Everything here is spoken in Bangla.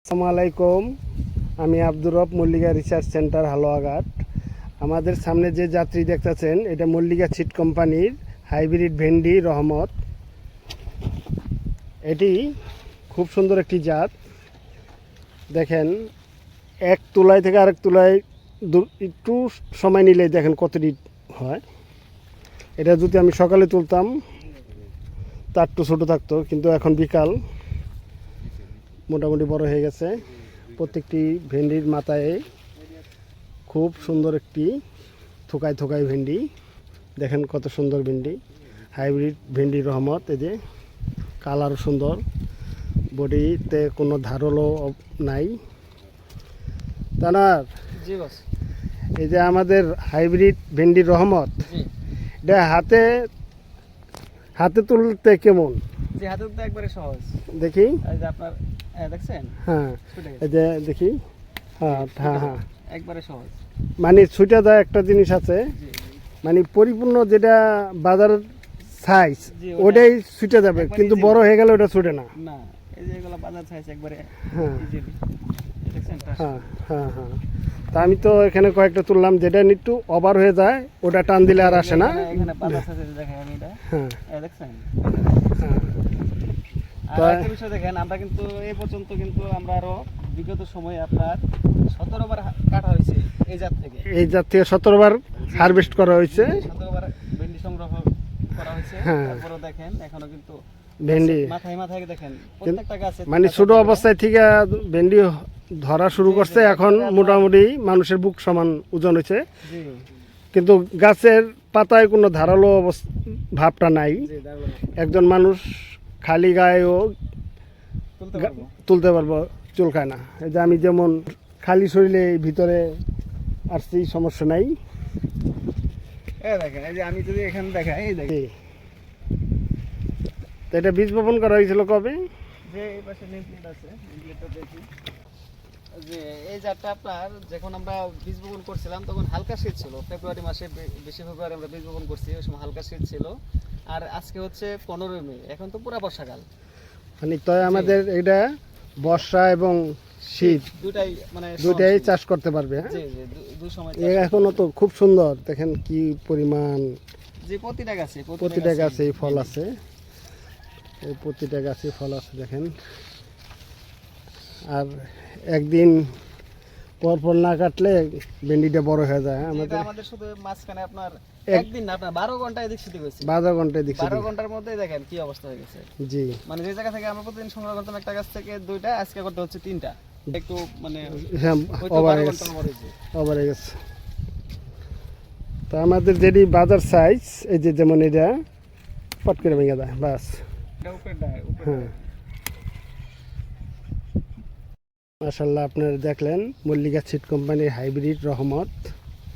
আসসালামু আলাইকুম। আমি আব্দুর রব, মল্লিকা রিসার্চ সেন্টার, হালুয়াঘাট। আমাদের সামনে যে যাত্রী দেখতেছেন, এটা মল্লিকা সিড কোম্পানির হাইব্রিড ভেন্ডি রহমত। এটি খুব সুন্দর একটি জাত। দেখেন, এক তুলায় থেকে আরেক তুলায় একটু সময় নিলে দেখেন কতটি হয়। এটা যদি আমি সকালে তুলতাম তার একটু ছোটো থাকতো, কিন্তু এখন বিকাল মোটামুটি বড় হয়ে গেছে। প্রত্যেকটি ভেন্ডির মাথায় খুব সুন্দর একটি থোকায় থোকায় ভেন্ডি। দেখেন কত সুন্দর ভেন্ডি, হাইব্রিড ভেন্ডি রহমত। এই যে কালারও সুন্দর, বডিতে কোনো ধারলও নাই। তানার এই যে আমাদের হাইব্রিড ভেন্ডি রহমত, এটা হাতে হাতে তুলতে কেমন? হাতে তুলতে একবারে সহজ। দেখি, এই যে আপনার দেখছেন? হ্যাঁ, এই যে দেখি, হ্যাঁ হ্যাঁ হ্যাঁ, একবারে সহজ। মানে ছুটে যায় একটা জিনিস আছে, মানে পরিপূর্ণ যেটা বাজার সাইজ ওটাই ছুটে যাবে, কিন্তু বড় হয়ে গেলে ওটা ছুটে না। না, এই যে এগুলো বাজার সাইজ একবারে হ্যাঁ ইজিলি। দেখছেন? হ্যাঁ হ্যাঁ হ্যাঁ। তা আমি তো এখানে কয়েকটা তুললাম, যেটা একটু ওভার হয়ে যায় ওটা টান দিলে আর আসে না। এখানে বাজার সাইজ দেখাই আমি এটা। হ্যাঁ এই দেখছেন? হ্যাঁ। আর একটা বিষয় দেখেন, আমরা কিন্তু এই পর্যন্ত কিন্তু আমরা আরো বিগত সময়ে আপনার 17 বার কাটা হয়েছে এই জাত থেকে। এই জাত থেকে 17 বার হারভেস্ট করা হয়েছে, 17 বার ভেন্ডি সংগ্রহ করা হয়েছে। হ্যাঁ। তারপরে দেখেন এখনো কিন্তু ভেন্ডি মাথায় মাথায় দেখেন প্রত্যেকটা গাছে মানে ছোট অবস্থায় থেকে ভেন্ডি ধরা শুরু করছে, এখন মোটামুটি মানুষের বুক সমান ওজন হয়েছে। জি কিন্তু গাছের পাতায় কোনো ধারালো ভাবটা নাই। জি দারুণ। একজন মানুষ খালি গায়েও তুলতে পারবো। তুলতে পারবো, চুলকায় না। এই যে আমি যেমন খালি শরীরে ভিতরে আসছি, সমস্যা নাই। এই দেখেন, এই যে আমি যদি এখানে দেখাই, এই দেখেন তো এটা বীজ বপন করা হয়েছিল কবে? যে এই পাশে নেমপ্লেট আছে, নেমপ্লেটটা দেখি। যে এই জাতটা আপনার যখন আমরা বীজ বপন করছিলাম তখন হালকা শীত ছিল, ফেব্রুয়ারি মাসে, বেশি ফেব্রুয়ারি আমরা বীজ বপন করছি, ওই সময় হালকা শীত ছিল। আর আজকে হচ্ছে 15 মে, এখন তো পুরা বর্ষাকাল। মানে তো আমাদের এটা বর্ষা এবং শীত দুটাই মানে দুটাই চাষ করতে পারবে। হ্যাঁ, জি জি, দুই সময় এখনো তো খুব সুন্দর। দেখেন কি পরিমাণ, যে প্রতিটা গাছে প্রতিটা গাছে ফল আছে, এই প্রতিটা গাছে ফল আছে দেখেন। আর একদিন পর পর না কাটলে ভেন্ডিটা বড় হয়ে যায়। আমাদের শুধু মাঝখানে আপনার একদিন না, আপনার 12 ঘন্টা এদিক সেদিক হয়েছে। 12 ঘন্টায় দেখছি, 12 ঘন্টার মধ্যে দেখেন কি অবস্থা হয়ে গেছে। জি, মানে যে জায়গা থেকে আমরা প্রতিদিন সংগ্রহ করতাম একটা গাছ থেকে 2টা, আজকে করতে হচ্ছে 3টা। একটু মানে হ্যাঁ, হয়তো ওভার 12 হয়ে ঘন্টার উপর হয়েছে। ওভার হয়ে গেছে। তো আমাদের যেটি বাজার সাইজ, এই যে যেমন এটা পট করে ভেঙে দেয়, বাস। এটা উপরেরটা, হ্যাঁ, মাশাআল্লাহ, আপনারা দেখলেন মল্লিকা সিড কোম্পানির হাইব্রিড রহমত।